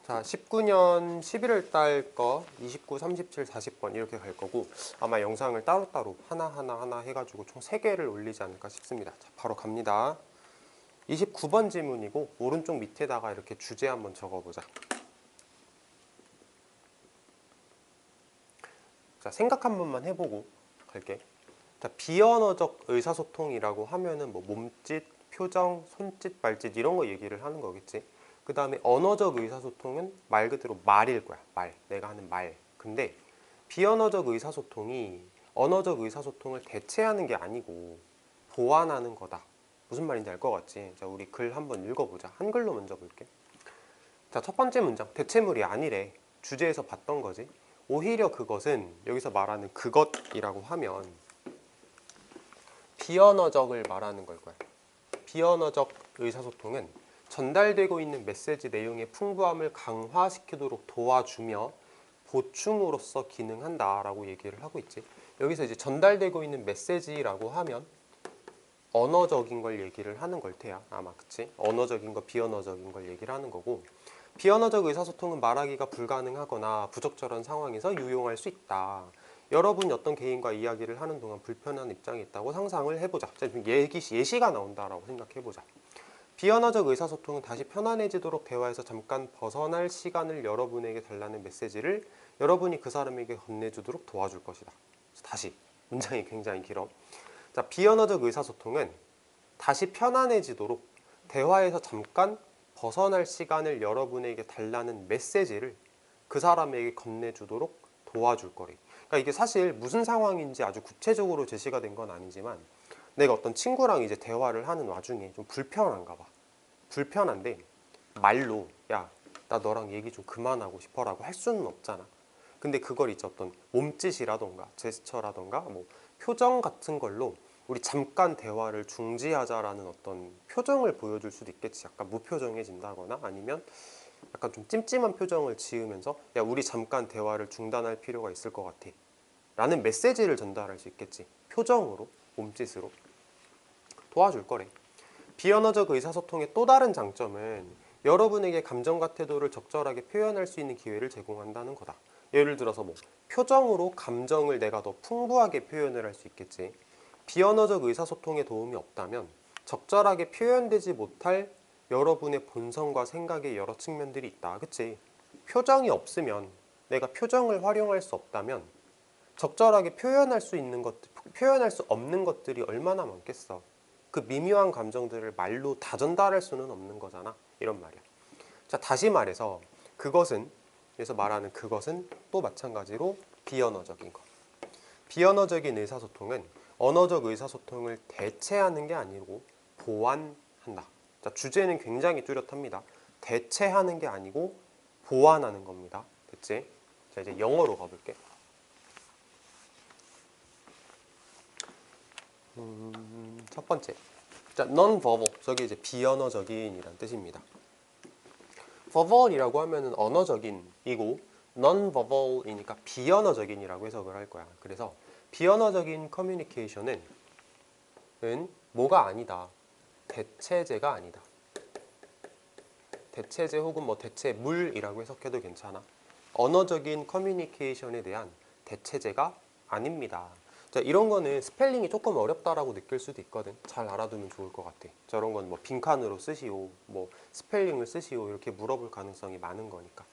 자, 19년 11월 달 거 29, 37, 40번 이렇게 갈 거고 아마 영상을 따로따로 하나 해가지고 총 3개를 올리지 않을까 싶습니다. 자, 바로 갑니다. 29번 질문이고 오른쪽 밑에다가 이렇게 주제 한번 적어보자. 자, 생각 한 번만 해보고 갈게. 자, 비언어적 의사소통이라고 하면은 뭐 몸짓, 표정, 손짓, 말짓 이런 거 얘기를 하는 거겠지. 그 다음에 언어적 의사소통은 말 그대로 말일 거야. 말. 내가 하는 말. 근데 비언어적 의사소통이 언어적 의사소통을 대체하는 게 아니고 보완하는 거다. 무슨 말인지 알 것 같지? 자, 우리 글 한번 읽어보자. 한글로 먼저 볼게. 자, 첫 번째 문장. 대체물이 아니래. 주제에서 봤던 거지. 오히려 그것은 여기서 말하는 그것이라고 하면 비언어적을 말하는 걸 거야. 비언어적 의사소통은 전달되고 있는 메시지 내용의 풍부함을 강화시키도록 도와주며 보충으로서 기능한다라고 얘기를 하고 있지. 여기서 이제 전달되고 있는 메시지라고 하면 언어적인 걸 얘기를 하는 걸 테야. 아마 그치? 언어적인 거, 비언어적인 걸 얘기를 하는 거고 비언어적 의사소통은 말하기가 불가능하거나 부적절한 상황에서 유용할 수 있다. 여러분이 어떤 개인과 이야기를 하는 동안 불편한 입장이 있다고 상상을 해보자. 예시가 나온다라고 생각해보자. 비언어적 의사소통은 다시 편안해지도록 대화에서 잠깐 벗어날 시간을 여러분에게 달라는 메시지를 여러분이 그 사람에게 건네주도록 도와줄 것이다. 다시 문장이 굉장히 길어. 자, 비언어적 의사소통은 다시 편안해지도록 대화에서 잠깐 벗어날 시간을 여러분에게 달라는 메시지를 그 사람에게 건네주도록 도와줄 거래. 그러니까 이게 사실 무슨 상황인지 아주 구체적으로 제시가 된 건 아니지만 내가 어떤 친구랑 이제 대화를 하는 와중에 좀 불편한가 봐. 불편한데 말로 야, 나 너랑 얘기 좀 그만하고 싶어라고 할 수는 없잖아. 근데 그걸 이제 어떤 몸짓이라던가 제스처라던가 뭐 표정 같은 걸로 우리 잠깐 대화를 중지하자라는 어떤 표정을 보여줄 수도 있겠지. 약간 무표정해진다거나 아니면 약간 좀 찜찜한 표정을 지으면서 야, 우리 잠깐 대화를 중단할 필요가 있을 것 같아 라는 메시지를 전달할 수 있겠지. 표정으로, 몸짓으로 도와줄 거래. 비언어적 의사소통의 또 다른 장점은 여러분에게 감정과 태도를 적절하게 표현할 수 있는 기회를 제공한다는 거다. 예를 들어서 뭐 표정으로 감정을 내가 더 풍부하게 표현을 할 수 있겠지. 비언어적 의사소통에 도움이 없다면 적절하게 표현되지 못할 여러분의 본성과 생각의 여러 측면들이 있다. 그치? 표정이 없으면 내가 표정을 활용할 수 없다면 적절하게 표현할 수 있는 것들, 표현할 수 없는 것들이 얼마나 많겠어. 그 미묘한 감정들을 말로 다 전달할 수는 없는 거잖아. 이런 말이야. 자, 다시 말해서 그것은, 여기서 말하는 그것은 또 마찬가지로 비언어적인 것. 비언어적인 의사소통은 언어적 의사소통을 대체하는 게 아니고 보완한다. 자, 주제는 굉장히 뚜렷합니다. 대체하는 게 아니고 보완하는 겁니다. 됐지? 자, 이제 영어로 가볼게. 첫 번째. 자, non-verbal. 저게 이제 비언어적인이란 뜻입니다. verbal이라고 하면은 언어적인이고 non-verbal이니까 비언어적인이라고 해석을 할 거야. 그래서 비언어적인 커뮤니케이션은 뭐가 아니다. 대체제가 아니다. 대체제 혹은 뭐 대체물이라고 해석해도 괜찮아. 언어적인 커뮤니케이션에 대한 대체제가 아닙니다. 자, 이런 거는 스펠링이 조금 어렵다라고 느낄 수도 있거든. 잘 알아두면 좋을 것 같아. 저런 건 뭐 빈칸으로 쓰시오, 뭐 스펠링을 쓰시오 이렇게 물어볼 가능성이 많은 거니까.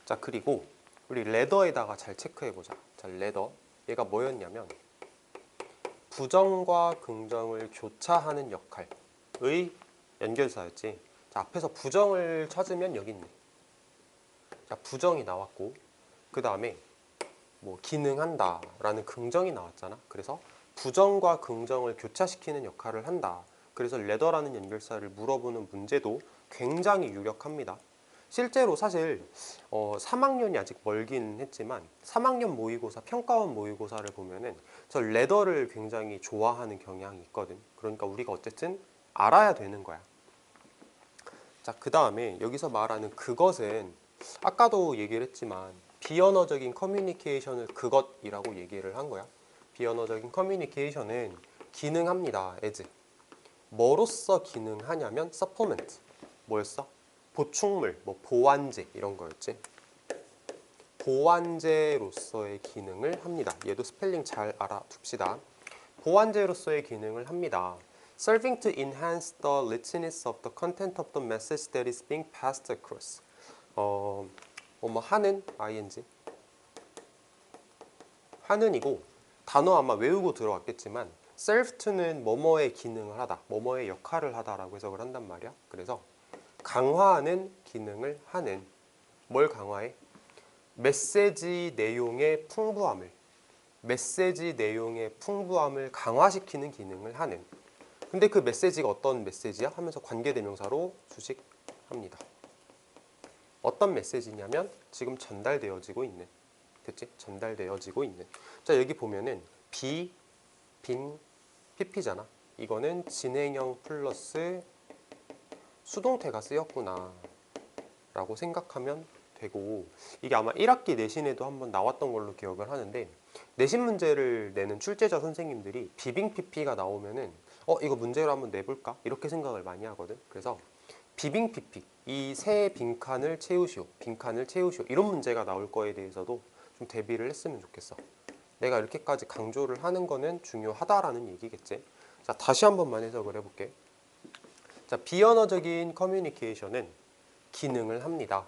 자, 그리고 우리 레더에다가 잘 체크해보자. 자, 레더. 얘가 뭐였냐면 부정과 긍정을 교차하는 역할의 연결사였지. 자, 앞에서 부정을 찾으면 여기 있네. 자, 부정이 나왔고 그 다음에 뭐 기능한다 라는 긍정이 나왔잖아. 그래서 부정과 긍정을 교차시키는 역할을 한다. 그래서 레더라는 연결사를 물어보는 문제도 굉장히 유력합니다. 실제로 사실 3학년이 아직 멀긴 했지만 3학년 모의고사, 평가원 모의고사를 보면은 저 레더를 굉장히 좋아하는 경향이 있거든. 그러니까 우리가 어쨌든 알아야 되는 거야. 자, 그 다음에 여기서 말하는 그것은 아까도 얘기를 했지만 비언어적인 커뮤니케이션을 그것이라고 얘기를 한 거야. 비언어적인 커뮤니케이션은 기능합니다. as. 뭐로써 기능하냐면 supplement. 뭐였어? 보충물, 뭐 보완제 이런 거였지. 보완제로서의 기능을 합니다. 얘도 스펠링 잘 알아둡시다. 보완제로서의 기능을 합니다. Serving to enhance the richness of the content of the message that is being passed across. 뭐뭐 하는 ing 하는이고 단어 아마 외우고 들어왔겠지만 serve to는 뭐뭐의 기능을 하다, 뭐뭐의 역할을 하다라고 해석을 한단 말이야. 그래서 강화하는 기능을 하는, 뭘 강화해? 메시지 내용의 풍부함을, 메시지 내용의 풍부함을 강화시키는 기능을 하는. 근데 그 메시지가 어떤 메시지야? 하면서 관계대명사로 수식합니다. 어떤 메시지냐면 지금 전달되어지고 있는, 됐지? 전달되어지고 있는. 자, 여기 보면은 비, 빈, PP잖아. 이거는 진행형 플러스 수동태가 쓰였구나 라고 생각하면 되고, 이게 아마 1학기 내신에도 한번 나왔던 걸로 기억을 하는데, 내신 문제를 내는 출제자 선생님들이 비빙 PP가 나오면은 이거 문제로 한번 내볼까? 이렇게 생각을 많이 하거든. 그래서 비빙 PP, 이 새 빈칸을 채우시오, 빈칸을 채우시오, 이런 문제가 나올 거에 대해서도 좀 대비를 했으면 좋겠어. 내가 이렇게까지 강조를 하는 거는 중요하다라는 얘기겠지. 자, 다시 한 번만 해석을 해볼게. 자, 비언어적인 커뮤니케이션은 기능을 합니다.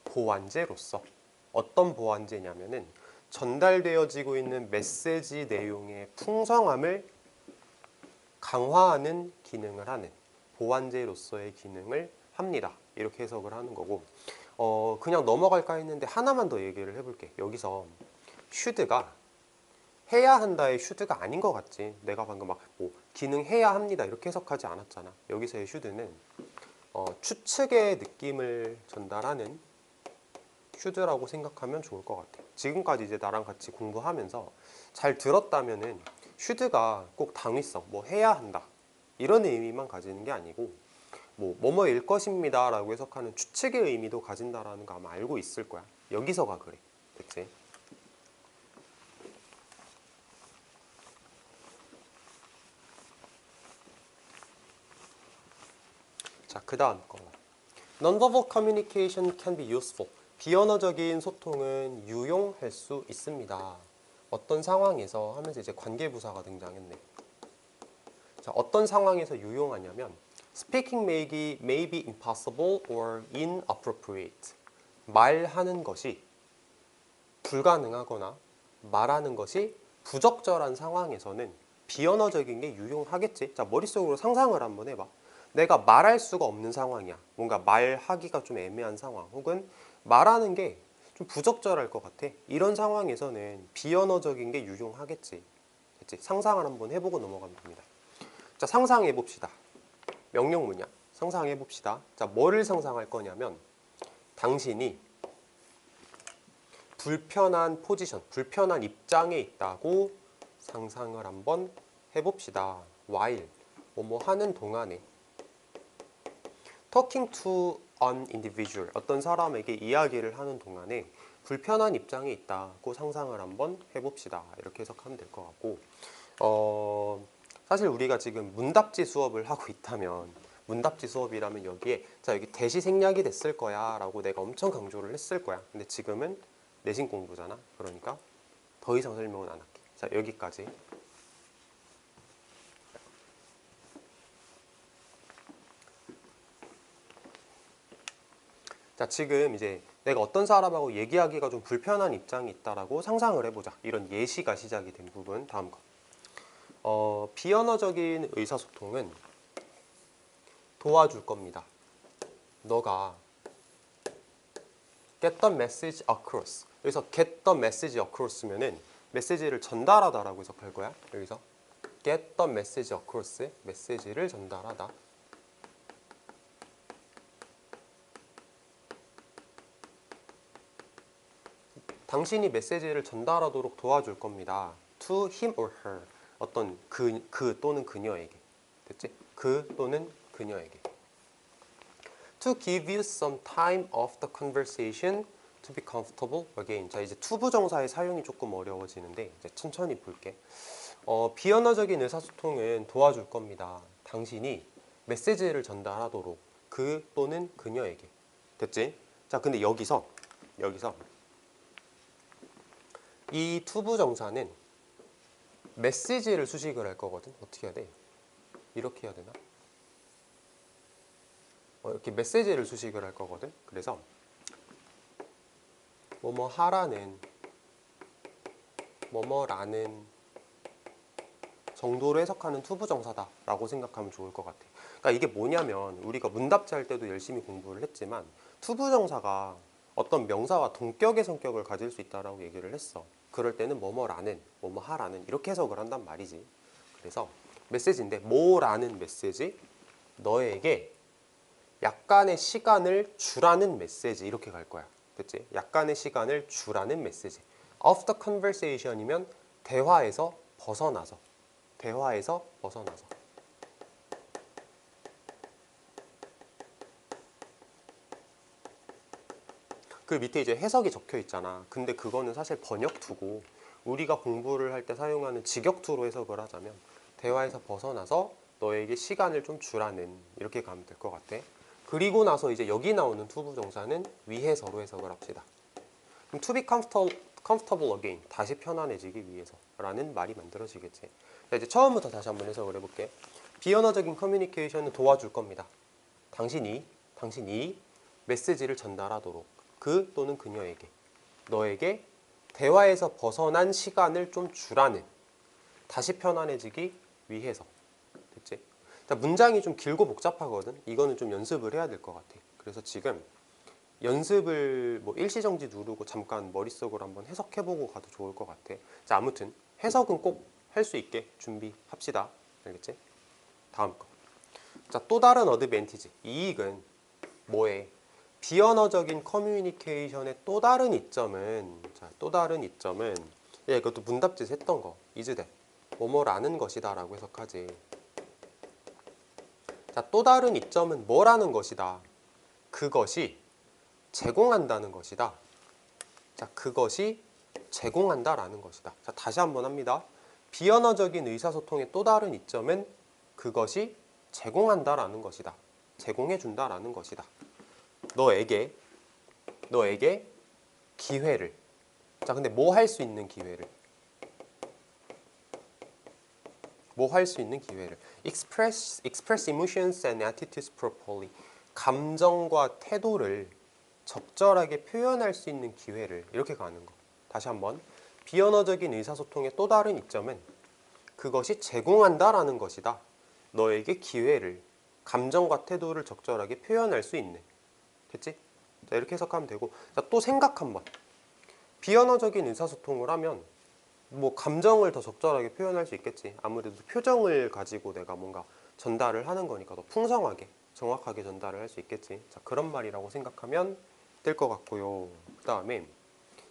보완제로서. 어떤 보완제냐면은 전달되어지고 있는 메시지 내용의 풍성함을 강화하는 기능을 하는 보완제로서의 기능을 합니다. 이렇게 해석을 하는 거고, 그냥 넘어갈까 했는데 하나만 더 얘기를 해볼게. 여기서 should가 해야 한다의 should가 아닌 것 같지. 내가 방금 막 기능해야 합니다 이렇게 해석하지 않았잖아. 여기서의 should는 추측의 느낌을 전달하는 should라고 생각하면 좋을 것 같아. 지금까지 이제 나랑 같이 공부하면서 잘 들었다면은 should가 꼭 당위성, 뭐 해야 한다 이런 의미만 가지는 게 아니고, 뭐뭐일 것입니다 라고 해석하는 추측의 의미도 가진다라는 거 아마 알고 있을 거야. 여기서가 그래. 그치? 자, 그 다음 거. Non-verbal communication can be useful. 비언어적인 소통은 유용할 수 있습니다. 어떤 상황에서 하면서 이제 관계부사가 등장했네. 자, 어떤 상황에서 유용하냐면 Speaking may be impossible or inappropriate. 말하는 것이 불가능하거나 말하는 것이 부적절한 상황에서는 비언어적인 게 유용하겠지. 자, 머릿속으로 상상을 한번 해봐. 내가 말할 수가 없는 상황이야. 뭔가 말하기가 좀 애매한 상황, 혹은 말하는 게 좀 부적절할 것 같아. 이런 상황에서는 비언어적인 게 유용하겠지. 됐지? 상상을 한번 해보고 넘어가면 됩니다. 자, 상상해 봅시다. 명령문이야. 상상해 봅시다. 자, 뭐를 상상할 거냐면 당신이 불편한 포지션, 불편한 입장에 있다고 상상을 한번 해봅시다. while, 뭐뭐 하는 동안에. talking to an individual, 어떤 사람에게 이야기를 하는 동안에 불편한 입장에 있다고 상상을 한번 해봅시다. 이렇게 해석하면 될 것 같고, 사실 우리가 지금 문답지 수업을 하고 있다면, 문답지 수업이라면 여기에 자, 여기 대시 생략이 됐을 거야 라고 내가 엄청 강조를 했을 거야. 근데 지금은 내신 공부잖아. 그러니까 더 이상 설명은 안 할게. 자, 여기까지. 자, 지금 이제 내가 어떤 사람하고 얘기하기가 좀 불편한 입장이 있다라고 상상을 해보자. 이런 예시가 시작이 된 부분. 다음 거. 비언어적인 의사소통은 도와줄 겁니다. 너가 get the message across. 여기서 get the message across면은 메시지를 전달하다라고 해석할 거야. 여기서 get the message across, 메시지를 전달하다. 당신이 메시지를 전달하도록 도와줄 겁니다. to him or her. 어떤 그 또는 그녀에게. 됐지? 그 또는 그녀에게. To give you some time of the conversation to be comfortable again. 자, 이제 to 부정사의 사용이 조금 어려워지는데 이제 천천히 볼게. 비언어적인 의사소통은 도와줄 겁니다. 당신이 메시지를 전달하도록 그 또는 그녀에게. 됐지? 자, 근데 여기서 이 투부정사는 메시지를 수식을 할 거거든. 어떻게 해야 돼? 이렇게 해야 되나? 이렇게 메시지를 수식을 할 거거든. 그래서 뭐뭐 하라는, 뭐뭐라는 정도로 해석하는 투부정사다라고 생각하면 좋을 것 같아. 그러니까 이게 뭐냐면 우리가 문답지 할 때도 열심히 공부를 했지만 투부정사가 어떤 명사와 동격의 성격을 가질 수 있다라고 얘기를 했어. 그럴 때는 뭐뭐라는, 뭐뭐하라는 이렇게 해석을 한단 말이지. 그래서 메시지인데 뭐라는 메시지, 너에게 약간의 시간을 주라는 메시지 이렇게 갈 거야. 됐지? 약간의 시간을 주라는 메시지. Of the conversation이면 대화에서 벗어나서. 그 밑에 이제 해석이 적혀 있잖아. 근데 그거는 사실 번역투고 우리가 공부를 할 때 사용하는 직역투로 해석을 하자면 대화에서 벗어나서 너에게 시간을 좀 주라는 이렇게 가면 될 것 같아. 그리고 나서 이제 여기 나오는 투부정사는 위해서로 해석을 합시다. 그럼 to be comfortable again, 다시 편안해지기 위해서 라는 말이 만들어지겠지. 자, 이제 처음부터 다시 한번 해석을 해볼게. 비언어적인 커뮤니케이션을 도와줄 겁니다. 당신이 메시지를 전달하도록 그 또는 그녀에게, 너에게 대화에서 벗어난 시간을 좀 주라는, 다시 편안해지기 위해서. 됐지? 자, 문장이 좀 길고 복잡하거든. 이거는 좀 연습을 해야 될 것 같아. 그래서 지금 연습을 뭐 일시정지 누르고 잠깐 머릿속으로 한번 해석해보고 가도 좋을 것 같아. 자, 아무튼 해석은 꼭 할 수 있게 준비합시다. 알겠지? 다음 거. 자, 또 다른 어드밴티지. 이익은 뭐에? 비언어적인 커뮤니케이션의 또 다른 이점은, 이것도 문답지에서 했던 거. 이즈대 뭐뭐라는 것이다 라고 해석하지. 자, 또 다른 이점은 뭐라는 것이다. 그것이 제공한다는 것이다. 자, 그것이 제공한다라는 것이다. 자, 다시 한번 합니다. 비언어적인 의사소통의 또 다른 이점은 그것이 제공한다라는 것이다. 제공해준다라는 것이다. 너에게 기회를. 자, 근데 뭐 할 수 있는 기회를? express emotions and attitudes properly. 감정과 태도를 적절하게 표현할 수 있는 기회를. 이렇게 가는 거. 다시 한번. 비언어적인 의사소통의 또 다른 이점은 그것이 제공한다라는 것이다. 너에게 기회를, 감정과 태도를 적절하게 표현할 수 있는. 됐지? 자, 이렇게 해석하면 되고. 자, 또 생각 한번. 비언어적인 의사소통을 하면 뭐 감정을 더 적절하게 표현할 수 있겠지. 아무래도 표정을 가지고 내가 뭔가 전달을 하는 거니까 더 풍성하게, 정확하게 전달을 할 수 있겠지. 자, 그런 말이라고 생각하면 될 것 같고요. 그 다음에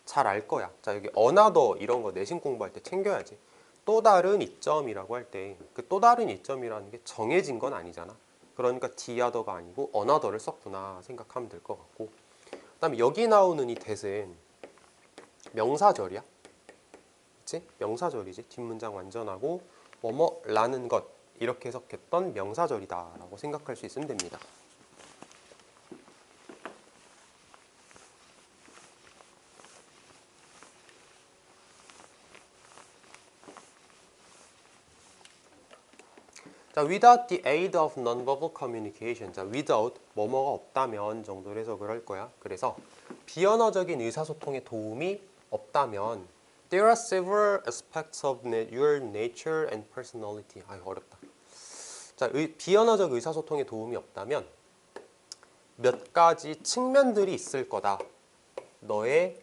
잘 알 거야. 자, 여기 another 이런 거 내신 공부할 때 챙겨야지. 또 다른 이점이라고 할 때 그 또 다른 이점이라는 게 정해진 건 아니잖아. 그러니까 the other가 아니고 another를 썼구나 생각하면 될 것 같고. 그 다음에 여기 나오는 이 that은 명사절이야. 그치? 명사절이지. 뒷문장 완전하고 뭐뭐라는 것 이렇게 해석했던 명사절이다 라고 생각할 수 있으면 됩니다. 자, without the aid of nonverbal communication. 자, without 뭐뭐가 없다면 정도로 해석을 할 거야. 그래서 비언어적인 의사소통에 도움이 없다면 there are several aspects of your nature and personality. 아, 어렵다. 자, 비언어적 의사소통에 도움이 없다면 몇 가지 측면들이 있을 거다. 너의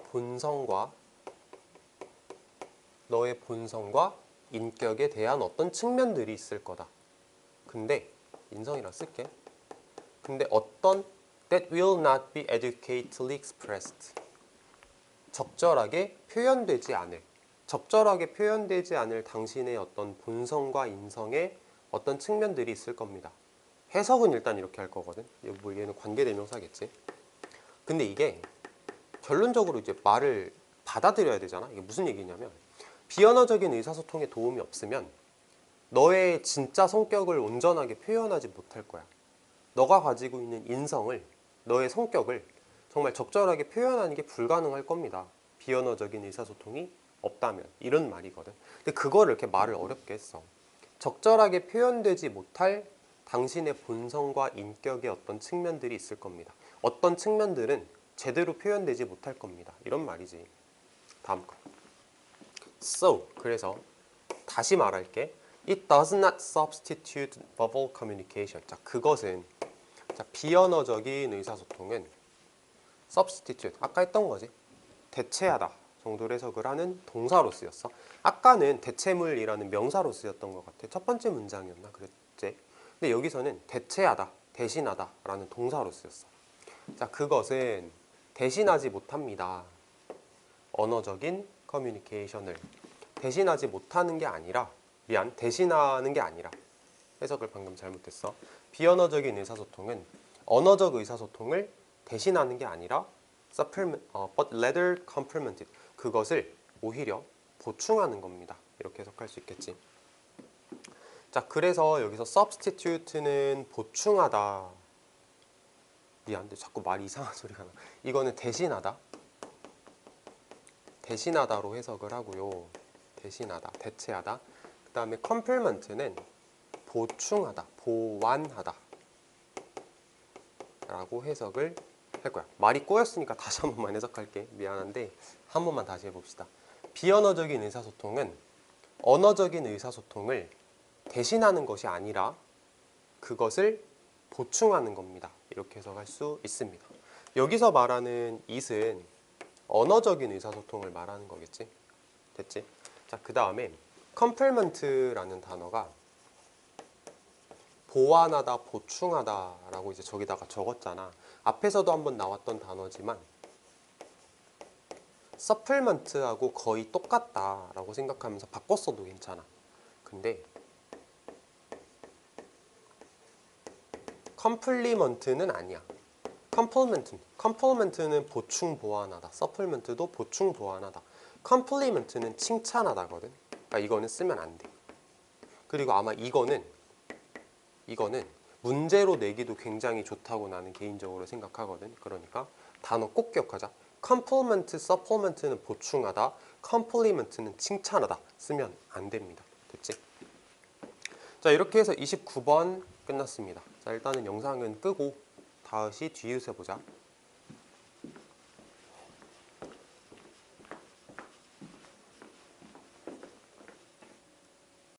본성과 인격에 대한 어떤 측면들이 있을 거다. 근데 인성이라 쓸게. 근데 어떤 that will not be adequately expressed. 적절하게 표현되지 않을 당신의 어떤 본성과 인성의 어떤 측면들이 있을 겁니다. 해석은 일단 이렇게 할 거거든. 뭐 얘는 관계대명사겠지. 근데 이게 결론적으로 이제 말을 받아들여야 되잖아. 이게 무슨 얘기냐면 비언어적인 의사소통에 도움이 없으면 너의 진짜 성격을 온전하게 표현하지 못할 거야. 너가 가지고 있는 인성을 너의 성격을 정말 적절하게 표현하는 게 불가능할 겁니다. 비언어적인 의사소통이 없다면 이런 말이거든. 근데 그거를 이렇게 말을 어렵게 했어. 적절하게 표현되지 못할 당신의 본성과 인격의 어떤 측면들이 있을 겁니다. 어떤 측면들은 제대로 표현되지 못할 겁니다. 이런 말이지. 다음 거. So, 그래서 다시 말할게. It does not substitute verbal communication. 자, 그것은 비언어적인 의사소통은 substitute, 아까 했던 거지. 대체하다 정도로 해석을 하는 동사로 쓰였어. 아까는 대체물이라는 명사로 쓰였던 것 같아. 첫 번째 문장이었나 그랬지. 근데 여기서는 대체하다, 대신하다 라는 동사로 쓰였어. 자, 그것은 대신하지 못합니다. 언어적인 커뮤니케이션을 대신하지 못하는 게 아니라, 대신하는 게 아니라, 해석을 방금 잘못했어. 비언어적인 의사소통은 언어적 의사소통을 대신하는 게 아니라 but rather complemented, 그것을 오히려 보충하는 겁니다. 이렇게 해석할 수 있겠지. 자, 그래서 여기서 substitute는 보충하다. 미안한데 자꾸 말이 이상한 소리가 나. 이거는 대신하다. 대신하다로 해석을 하고요. 대신하다, 대체하다. 그 다음에 complement는 보충하다, 보완하다 라고 해석을 할 거야. 말이 꼬였으니까 다시 한 번만 해석할게. 미안한데 한 번만 다시 해봅시다. 비언어적인 의사소통은 언어적인 의사소통을 대신하는 것이 아니라 그것을 보충하는 겁니다. 이렇게 해석할 수 있습니다. 여기서 말하는 it은 언어적인 의사소통을 말하는 거겠지. 됐지? 자, 그 다음에 complement라는 단어가 보완하다, 보충하다 라고 이제 저기다가 적었잖아. 앞에서도 한번 나왔던 단어지만 supplement하고 거의 똑같다 라고 생각하면서 바꿨어도 괜찮아. 근데 complement는 아니야. complement는 보충 보완하다. supplement도 보충 보완하다. compliment는 칭찬하다거든. 그러니까 이거는 쓰면 안 돼. 그리고 아마 이거는 문제로 내기도 굉장히 좋다고 나는 개인적으로 생각하거든. 그러니까 단어 꼭 기억하자. complement, supplement는 보충하다. compliment는 칭찬하다. 쓰면 안 됩니다. 됐지? 자, 이렇게 해서 29번 끝났습니다. 자, 일단은 영상은 끄고 다시 뒤에서 보자.